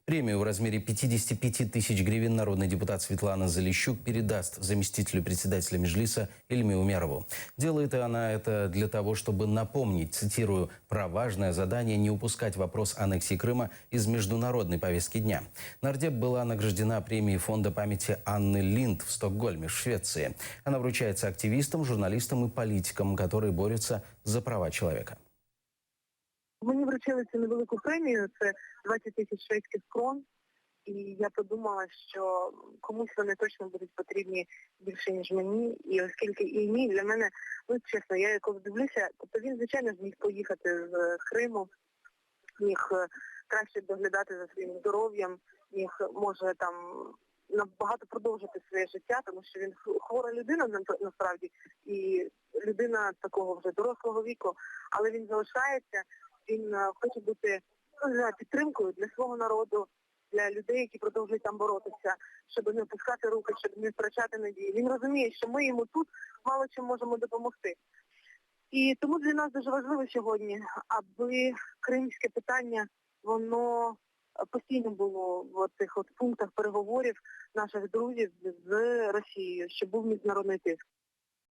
Премию в размере 55 тысяч гривен народный депутат Светлана Залищук передаст заместителю председателя Меджлиса Ильме Умярову. Делает она это для того, чтобы напомнить, цитирую, «про важное задание не упускать вопрос аннексии Крыма из международной повестки дня». Нардеп была награждена премией Фонда памяти Анны Линд в Стокгольме, в Швеции. Она вручается активистам, журналистам и политикам, которые борются за права человека. Мені вручили цю невелику премію, це 20 тисяч шведських крон. І я подумала, що комусь вони точно будуть потрібні більше, ніж мені. І оскільки Ільмі для мене, ну чесно, я якось дивлюся, тобто він, звичайно, зміг поїхати з Криму, міг краще доглядати за своїм здоров'ям, міг, може, там, набагато продовжити своє життя, тому що він хвора людина, насправді, і людина такого вже дорослого віку, але він залишається. Він хоче бути підтримкою для свого народу, для людей, які продовжують там боротися, щоб не опускати руки, щоб не втрачати надії. Він розуміє, що ми йому тут мало чим можемо допомогти. І тому для нас дуже важливо сьогодні, аби кримське питання, воно постійно було в цих пунктах переговорів наших друзів з Росією, щоб був міжнародний тиск.